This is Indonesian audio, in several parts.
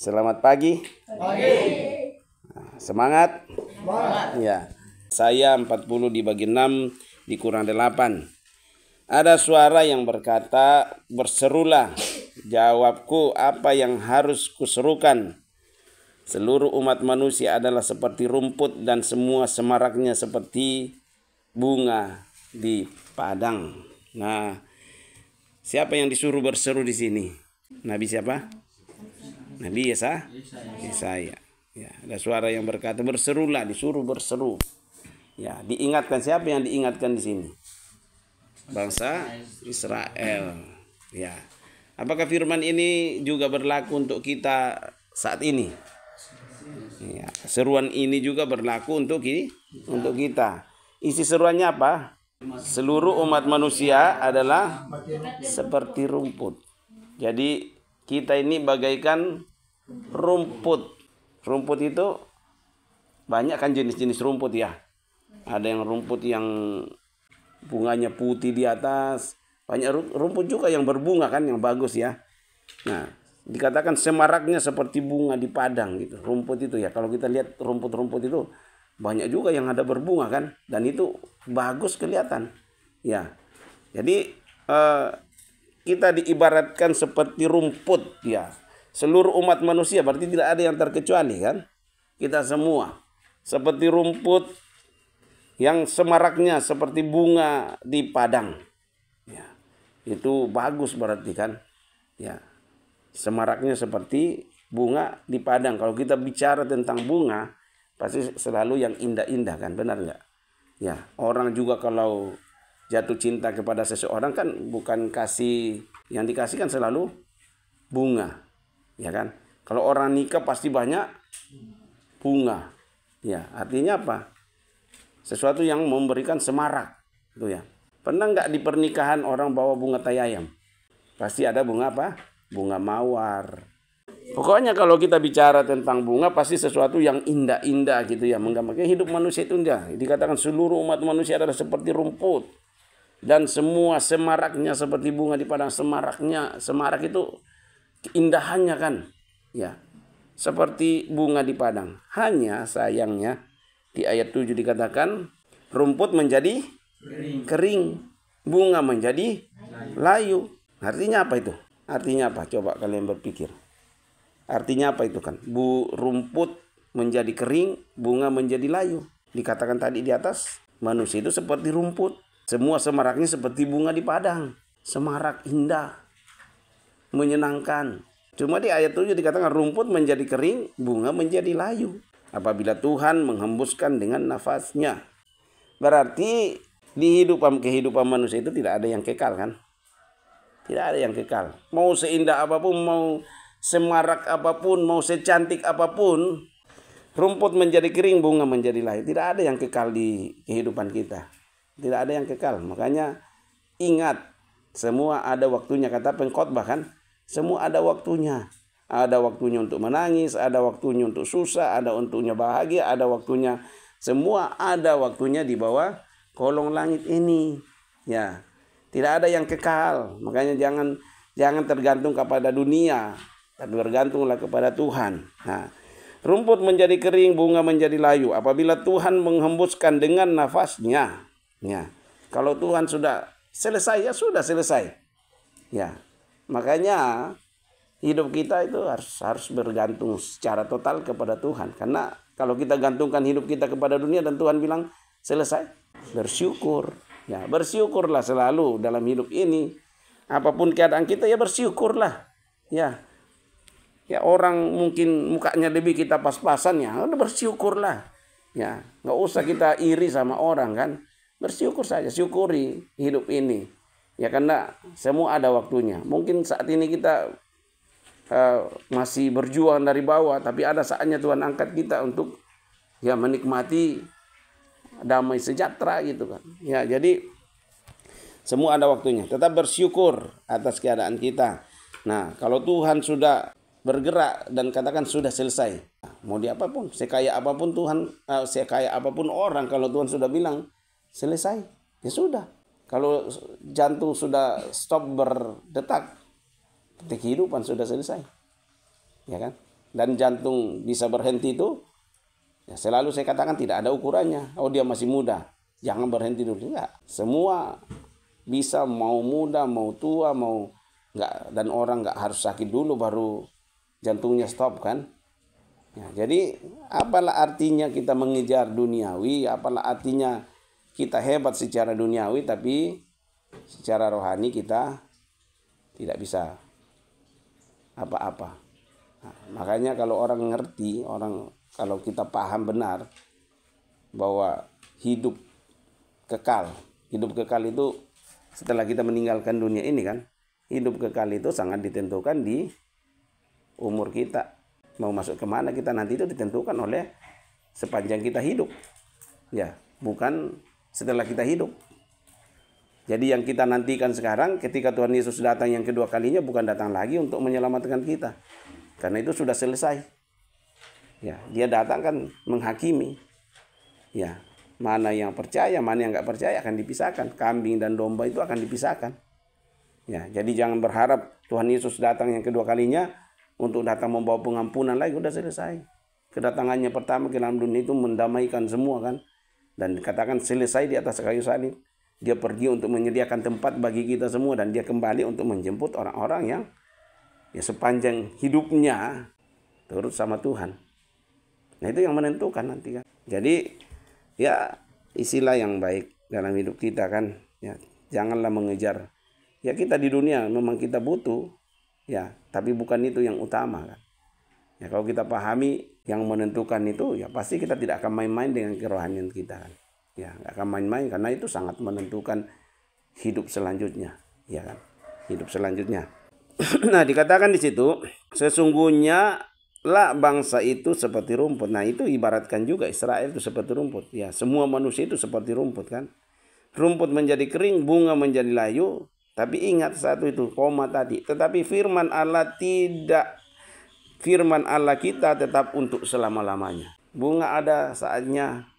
Selamat pagi. Semangat. Ya. Saya 40 dibagi 6 dikurang 8. Ada suara yang berkata, berserulah, jawabku apa yang harus kuserukan. Seluruh umat manusia adalah seperti rumput dan semua semaraknya seperti bunga di padang. Nah, siapa yang disuruh berseru di sini? Nabi siapa? Nabi Yesaya. Ya, ada suara yang berkata berserulah, disuruh berseru. Ya, diingatkan, siapa yang diingatkan di sini? Bangsa Israel. Ya. Apakah firman ini juga berlaku untuk kita saat ini? Ya, seruan ini juga berlaku untuk kita. Isi seruannya apa? Seluruh umat manusia adalah seperti rumput. Jadi kita ini bagaikan rumput. Rumput itu banyak kan jenis-jenis rumput ya. Ada yang rumput yang bunganya putih di atas. Banyak rumput juga yang berbunga kan, yang bagus ya. Nah, dikatakan semaraknya seperti bunga di padang gitu. Rumput itu ya, kalau kita lihat rumput-rumput itu banyak juga yang ada berbunga kan. Dan itu bagus kelihatan. Ya, jadi kita diibaratkan seperti rumput ya. Seluruh umat manusia berarti tidak ada yang terkecuali kan. Kita semua seperti rumput yang semaraknya seperti bunga di padang. Ya, itu bagus berarti kan. Ya, semaraknya seperti bunga di padang. Kalau kita bicara tentang bunga, pasti selalu yang indah-indah kan, benar nggak? Ya, orang juga kalau jatuh cinta kepada seseorang kan bukan kasih, yang dikasih kan selalu bunga, ya kan? Kalau orang nikah pasti banyak bunga, ya artinya apa? Sesuatu yang memberikan semarak, itu ya. Pernah nggak di pernikahan orang bawa bunga tayayam? Pasti ada bunga apa? Bunga mawar. Pokoknya kalau kita bicara tentang bunga pasti sesuatu yang indah-indah gitu ya. Menggambarkan hidup manusia itu indah. Dikatakan seluruh umat manusia adalah seperti rumput. Dan semua semaraknya seperti bunga di padang. Semarak itu keindahannya kan. Ya, seperti bunga di padang. Hanya sayangnya di ayat 7 dikatakan rumput menjadi kering. Bunga menjadi layu. Artinya apa itu? Artinya apa? Coba kalian berpikir. Artinya apa itu kan? Rumput menjadi kering, bunga menjadi layu. Dikatakan tadi di atas, manusia itu seperti rumput. Semua semaraknya seperti bunga di padang. Semarak indah, menyenangkan. Cuma di ayat 7 dikatakan rumput menjadi kering, bunga menjadi layu. Apabila Tuhan menghembuskan dengan nafasnya. Berarti di kehidupan manusia itu tidak ada yang kekal kan? Tidak ada yang kekal. Mau seindah apapun, mau semarak apapun, mau secantik apapun, rumput menjadi kering, bunga menjadi layu. Tidak ada yang kekal di kehidupan kita. Tidak ada yang kekal. Makanya ingat, semua ada waktunya. Kata pengkhotbah kan, semua ada waktunya. Ada waktunya untuk menangis, ada waktunya untuk susah, ada waktunya bahagia, ada waktunya. Semua ada waktunya di bawah kolong langit ini. Ya, tidak ada yang kekal. Makanya jangan tergantung kepada dunia, tapi bergantunglah kepada Tuhan. Nah, rumput menjadi kering, bunga menjadi layu apabila Tuhan menghembuskan dengan nafasnya. Ya, kalau Tuhan sudah selesai, ya sudah selesai. Ya, makanya hidup kita itu harus bergantung secara total kepada Tuhan. Karena kalau kita gantungkan hidup kita kepada dunia dan Tuhan bilang selesai, bersyukur. Ya, bersyukurlah selalu dalam hidup ini. Apapun keadaan kita ya bersyukurlah. Ya. Ya, orang mungkin mukanya lebih kita pas-pasan ya, udah bersyukurlah. Ya, nggak usah kita iri sama orang kan. Bersyukur saja, syukuri hidup ini. Ya, karena semua ada waktunya. Mungkin saat ini kita masih berjuang dari bawah, tapi ada saatnya Tuhan angkat kita untuk ya menikmati damai sejahtera gitu kan. Ya, jadi semua ada waktunya. Tetap bersyukur atas keadaan kita. Nah, kalau Tuhan sudah bergerak dan katakan sudah selesai, mau di apapun, sekaya apapun Tuhan, sekaya apapun orang, kalau Tuhan sudah bilang selesai, ya sudah. Kalau jantung sudah stop berdetak, kehidupan sudah selesai, ya kan? dan jantung bisa berhenti itu, ya selalu saya katakan tidak ada ukurannya. Oh dia masih muda, jangan berhenti dulu. Enggak, semua bisa, mau muda, mau tua, mau enggak, dan orang enggak harus sakit dulu baru jantungnya stop kan. Ya, jadi apalah artinya kita mengejar duniawi, apalah artinya kita hebat secara duniawi tapi secara rohani kita tidak bisa apa-apa. Nah, makanya kalau orang ngerti, kalau kita paham benar bahwa hidup kekal itu setelah kita meninggalkan dunia ini kan, hidup kekal itu sangat ditentukan di umur kita. Mau masuk kemana kita nanti itu ditentukan oleh sepanjang kita hidup. Ya, bukan setelah kita hidup. Jadi yang kita nantikan sekarang ketika Tuhan Yesus datang yang kedua kalinya bukan datang lagi untuk menyelamatkan kita. Karena itu sudah selesai. Ya, dia datang kan menghakimi. Ya, mana yang percaya, mana yang enggak percaya akan dipisahkan. Kambing dan domba itu akan dipisahkan. Ya, jadi jangan berharap Tuhan Yesus datang yang kedua kalinya untuk datang membawa pengampunan lagi, udah selesai. Kedatangannya pertama ke dalam dunia itu mendamaikan semua kan. Dan dikatakan selesai di atas kayu salib. Dia pergi untuk menyediakan tempat bagi kita semua dan dia kembali untuk menjemput orang-orang yang ya sepanjang hidupnya turut sama Tuhan. Nah itu yang menentukan nanti kan. Jadi ya istilah yang baik dalam hidup kita kan. Ya, janganlah mengejar. Ya kita di dunia memang kita butuh. Ya, tapi bukan itu yang utama kan. Ya kalau kita pahami yang menentukan itu, ya pasti kita tidak akan main-main dengan kerohanian kita kan. Ya, nggak akan main-main karena itu sangat menentukan hidup selanjutnya, ya kan. Hidup selanjutnya. Nah, dikatakan di situ, sesungguhnya lah bangsa itu seperti rumput. Nah, itu ibaratkan juga Israel itu seperti rumput. Ya, semua manusia itu seperti rumput kan. Rumput menjadi kering, bunga menjadi layu. Tapi ingat satu itu, koma tadi. Tetapi firman Allah kita tetap untuk selama-lamanya. Bunga ada saatnya.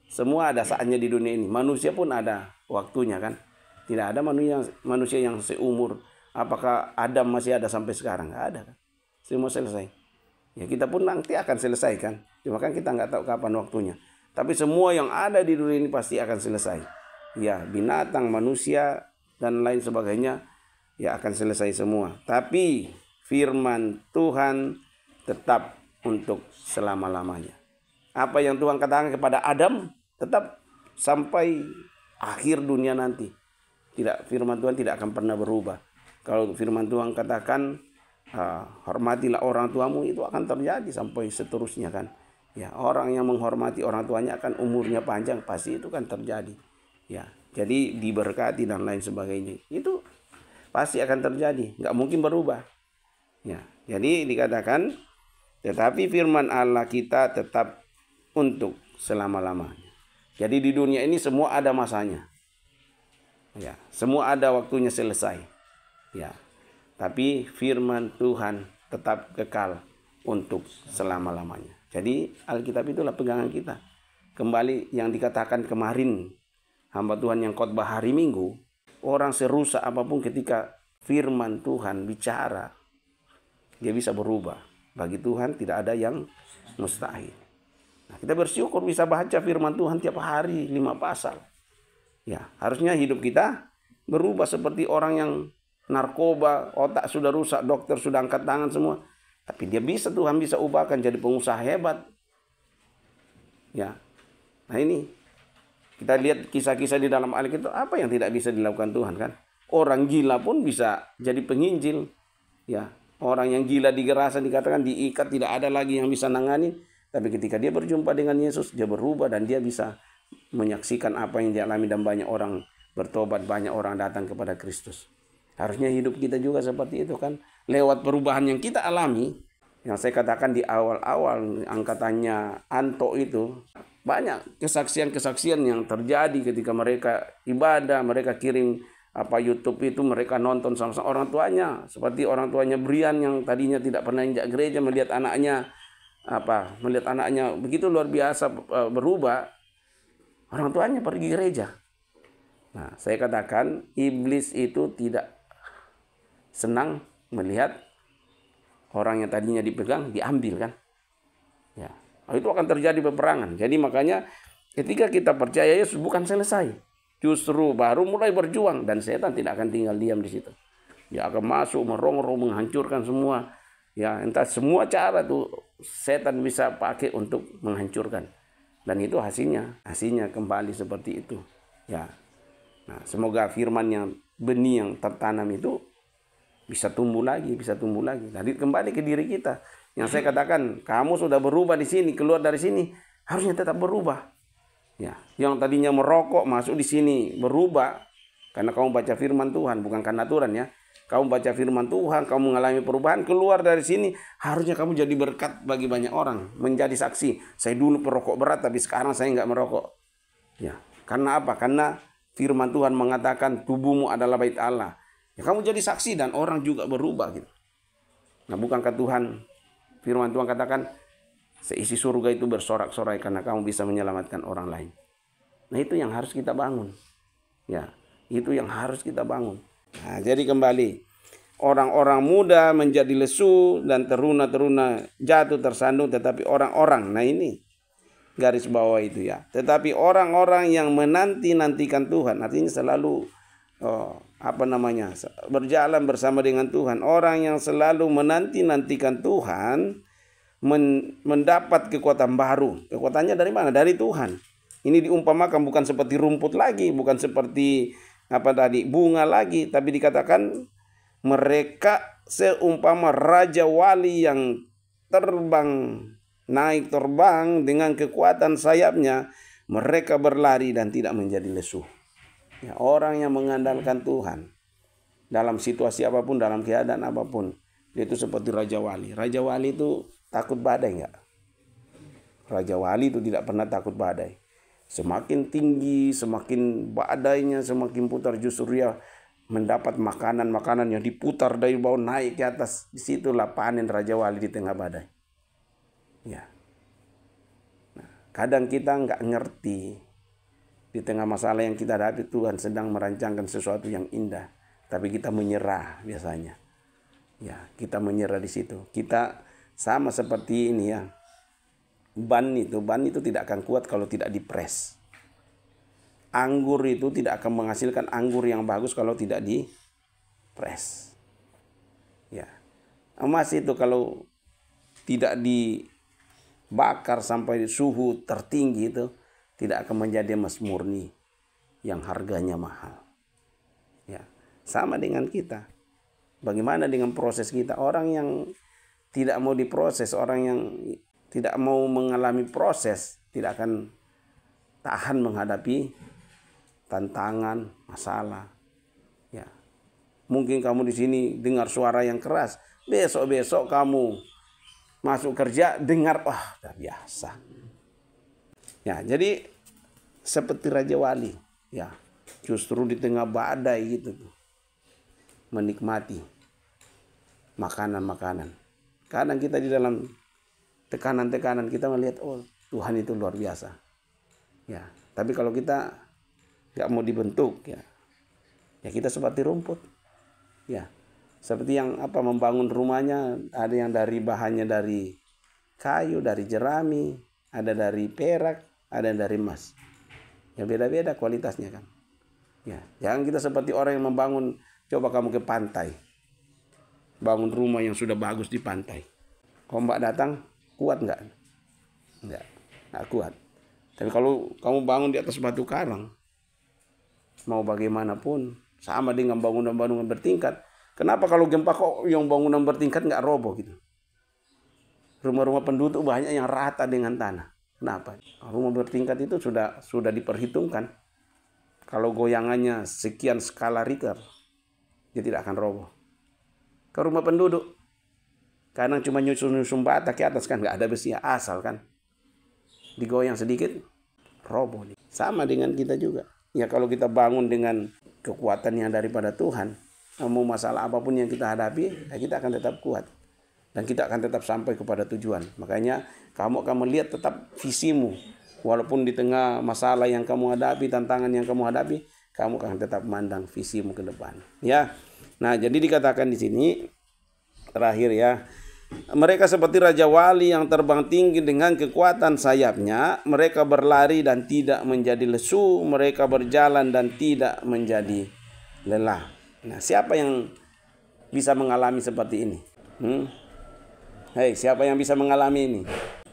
Semua ada saatnya di dunia ini. Manusia pun ada waktunya kan. Tidak ada manusia yang seumur. Apakah Adam masih ada sampai sekarang? Nggak ada kan. Semua selesai. Ya kita pun nanti akan selesai kan. Cuma kan kita nggak tahu kapan waktunya. Tapi semua yang ada di dunia ini pasti akan selesai. Ya binatang, manusia, dan lain sebagainya ya akan selesai semua. Tapi firman Tuhan tetap untuk selama-lamanya. Apa yang Tuhan katakan kepada Adam tetap sampai akhir dunia nanti. Firman Tuhan tidak akan pernah berubah. Kalau firman Tuhan katakan hormatilah orang tuamu, itu akan terjadi sampai seterusnya kan. Ya, orang yang menghormati orang tuanya akan umurnya panjang, pasti itu kan terjadi. Ya, jadi diberkati dan lain sebagainya. Itu pasti akan terjadi, nggak mungkin berubah. Ya, jadi dikatakan, tetapi firman Allah kita tetap untuk selama-lamanya. Jadi di dunia ini semua ada masanya. Ya, semua ada waktunya selesai. Ya, tapi firman Tuhan tetap kekal untuk selama-lamanya. Jadi Alkitab itulah pegangan kita. Kembali yang dikatakan kemarin, hamba Tuhan yang khotbah hari Minggu, orang serusak apapun ketika firman Tuhan bicara, dia bisa berubah. Bagi Tuhan tidak ada yang mustahil. Nah, kita bersyukur bisa baca firman Tuhan tiap hari 5 pasal. Ya, harusnya hidup kita berubah seperti orang yang narkoba, otak sudah rusak, dokter sudah angkat tangan semua. Tapi dia Tuhan bisa ubahkan jadi pengusaha hebat. Ya. Nah ini kita lihat kisah-kisah di dalam Alkitab, apa yang tidak bisa dilakukan Tuhan kan? Orang gila pun bisa jadi penginjil. Ya, orang yang gila digerasa dikatakan diikat, tidak ada lagi yang bisa nangani. Tapi ketika dia berjumpa dengan Yesus, dia berubah dan dia bisa menyaksikan apa yang dia alami dan banyak orang bertobat, banyak orang datang kepada Kristus. Harusnya hidup kita juga seperti itu kan. Lewat perubahan yang kita alami, yang saya katakan di awal-awal angkatannya Anto itu, banyak kesaksian-kesaksian yang terjadi ketika mereka ibadah, mereka kirim YouTube itu, mereka nonton sama-sama orang tuanya. Seperti orang tuanya Brian yang tadinya tidak pernah injak gereja, melihat anaknya begitu luar biasa berubah, orang tuanya pergi gereja. Nah, saya katakan iblis itu tidak senang melihat Orang yang tadinya dipegang diambil kan. Ya, itu akan terjadi peperangan. Jadi makanya ketika kita percaya Yesus bukan selesai, justru baru mulai berjuang, dan setan tidak akan tinggal diam di situ. Dia akan masuk merongrong, menghancurkan semua. Ya, entah semua cara tuh setan bisa pakai untuk menghancurkan. Dan itu hasilnya kembali seperti itu. Ya. Nah, semoga firman yang benih yang tertanam itu bisa tumbuh lagi. Jadi kembali ke diri kita. Yang saya katakan, kamu sudah berubah di sini, keluar dari sini, harusnya tetap berubah. Ya, yang tadinya merokok masuk di sini berubah karena kamu baca firman Tuhan, bukan karena aturan ya. Kamu baca firman Tuhan, kamu mengalami perubahan, keluar dari sini, harusnya kamu jadi berkat bagi banyak orang, menjadi saksi. Saya dulu perokok berat, tapi sekarang saya nggak merokok. Ya, karena apa? Karena firman Tuhan mengatakan tubuhmu adalah bait Allah. Ya, kamu jadi saksi dan orang juga berubah gitu. Nah, bukankah firman Tuhan katakan seisi surga itu bersorak-sorai karena kamu bisa menyelamatkan orang lain. Nah, itu yang harus kita bangun. Ya, itu yang harus kita bangun. Nah, jadi kembali, orang-orang muda menjadi lesu dan teruna-teruna jatuh tersandung, tetapi orang-orang, nah ini garis bawah itu ya, tetapi orang-orang yang menanti-nantikan Tuhan, artinya selalu berjalan bersama dengan Tuhan. Orang yang selalu menanti-nantikan Tuhan mendapat kekuatan baru. Kekuatannya dari mana? Dari Tuhan. Ini diumpamakan bukan seperti rumput lagi, bukan seperti bunga lagi, tapi dikatakan mereka seumpama raja wali yang naik terbang dengan kekuatan sayapnya, mereka berlari dan tidak menjadi lesu. Ya, orang yang mengandalkan Tuhan dalam situasi apapun, dalam keadaan apapun, dia itu seperti raja wali. Raja wali itu takut badai enggak? Raja wali itu tidak pernah takut badai. Semakin tinggi, semakin badainya, semakin putar, justru dia mendapat makanan yang diputar dari bawah naik ke atas. Disitulah panen raja wali di tengah badai. Ya. Nah, kadang kita nggak ngerti di tengah masalah yang kita hadapi, Tuhan sedang merancangkan sesuatu yang indah, tapi kita menyerah biasanya. Ya, kita menyerah di situ. Kita sama seperti ini ya. Ban itu tidak akan kuat kalau tidak dipres. Anggur itu tidak akan menghasilkan anggur yang bagus kalau tidak dipres. Ya. Emas itu kalau tidak dibakar sampai suhu tertinggi itu tidak akan menjadi emas murni yang harganya mahal. Ya. Sama dengan kita. Bagaimana dengan proses kita? Orang yang tidak mau diproses, orang yang tidak mau mengalami proses, tidak akan tahan menghadapi tantangan, masalah. Ya. Mungkin kamu di sini dengar suara yang keras, besok kamu masuk kerja dengar, wah, udah biasa. Ya, jadi seperti raja wali, ya, justru di tengah badai gitu tuh, menikmati makanan. Kadang kita di dalam tekanan kita melihat, oh, Tuhan itu luar biasa. Ya, tapi kalau kita nggak mau dibentuk, ya kita seperti rumput. Ya, seperti yang membangun rumahnya, ada yang dari bahannya dari kayu, dari jerami, ada dari perak, ada yang dari emas. Ya, beda-beda kualitasnya kan. Ya, jangan kita seperti orang yang membangun. Coba kamu ke pantai, bangun rumah yang sudah bagus di pantai. Ombak datang, kuat nggak? Nggak kuat. Tapi kalau kamu bangun di atas batu karang, mau bagaimanapun, sama dengan bangunan-bangunan bertingkat. Kenapa kalau gempa kok yang bangunan bertingkat nggak roboh gitu? Rumah-rumah penduduk banyak yang rata dengan tanah. Kenapa? Rumah bertingkat itu sudah diperhitungkan. Kalau goyangannya sekian skala Richter, dia tidak akan roboh. Ke rumah penduduk, kadang cuma nyusun bata ke atas kan, nggak ada besi, asal kan digoyang sedikit roboh. Sama dengan kita juga. Ya, kalau kita bangun dengan kekuatan yang daripada Tuhan, mau masalah apapun yang kita hadapi, ya kita akan tetap kuat dan kita akan tetap sampai kepada tujuan. Makanya kamu akan melihat tetap visimu, walaupun di tengah masalah yang kamu hadapi, tantangan yang kamu hadapi, kamu akan tetap memandang visimu ke depan. Ya, nah jadi dikatakan di sini terakhir ya. Mereka seperti raja wali yang terbang tinggi dengan kekuatan sayapnya. Mereka berlari dan tidak menjadi lesu. Mereka berjalan dan tidak menjadi lelah. Nah, siapa yang bisa mengalami seperti ini? Hei, siapa yang bisa mengalami ini?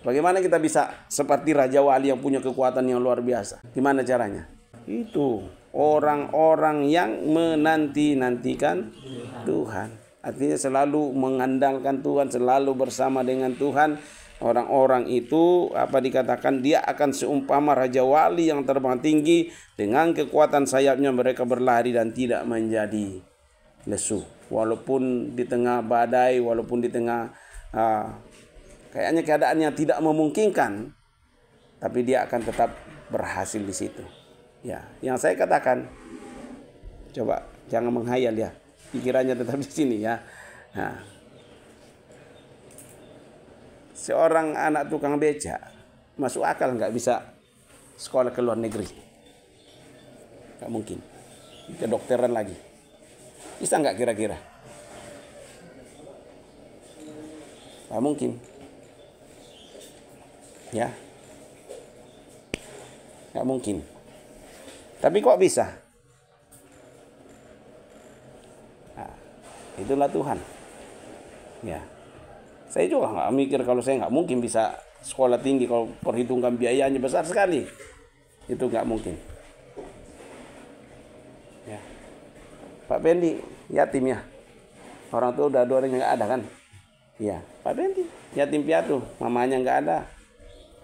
Bagaimana kita bisa seperti raja wali yang punya kekuatan yang luar biasa? Gimana caranya? Itu orang-orang yang menanti-nantikan Tuhan. Artinya selalu mengandalkan Tuhan, selalu bersama dengan Tuhan. Orang-orang itu dikatakan dia akan seumpama raja wali yang terbang tinggi dengan kekuatan sayapnya. Mereka berlari dan tidak menjadi lesu. Walaupun di tengah badai, walaupun di tengah kayaknya keadaan yang tidak memungkinkan, tapi dia akan tetap berhasil di situ. Ya, yang saya katakan, coba jangan menghayal ya. Pikirannya tetap di sini ya. Nah, seorang anak tukang beca masuk akal nggak bisa sekolah ke luar negeri? Nggak mungkin. Kedokteran lagi. Bisa nggak kira-kira? Nggak mungkin. Ya, nggak mungkin. Tapi kok bisa? Itulah Tuhan. Ya, saya juga nggak mikir kalau saya nggak mungkin bisa sekolah tinggi kalau perhitungkan biayanya besar sekali. Itu nggak mungkin. Ya, Pak Bendi yatim ya. Orang tua udah 2 orang yang nggak ada kan? Iya, Pak Bendi yatim piatu, mamanya nggak ada,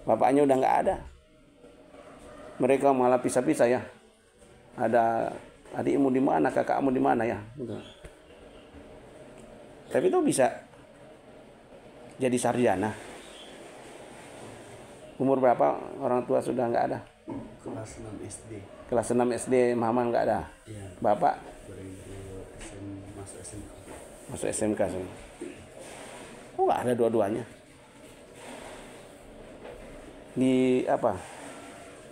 bapaknya udah nggak ada. Mereka malah pisah-pisah ya. Ada adikmu di mana, kakakmu di mana ya? Gitu. Tapi itu bisa jadi sarjana. Umur berapa orang tua sudah nggak ada? Kelas 6 SD. Kelas 6 SD mama nggak ada. Ya. Bapak? Masuk SMK. Masuk SMK semua. Oh, nggak ada dua-duanya. Di apa?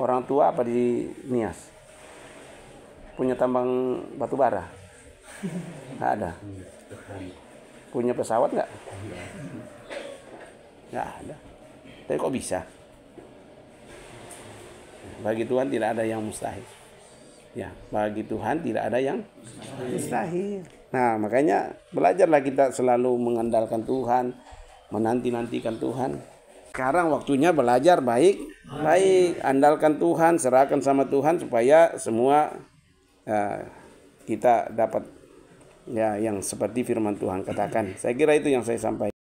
Orang tua apa di Nias? Punya tambang batu bara? Nggak ada. Punya pesawat nggak? Nggak ada. Tapi kok bisa? Bagi Tuhan tidak ada yang mustahil. Ya, bagi Tuhan tidak ada yang mustahil. Nah, makanya belajarlah kita selalu mengandalkan Tuhan, menanti-nantikan Tuhan. Sekarang waktunya belajar baik, andalkan Tuhan, serahkan sama Tuhan supaya semua kita dapat ya yang seperti firman Tuhan katakan. Saya kira itu yang saya sampaikan.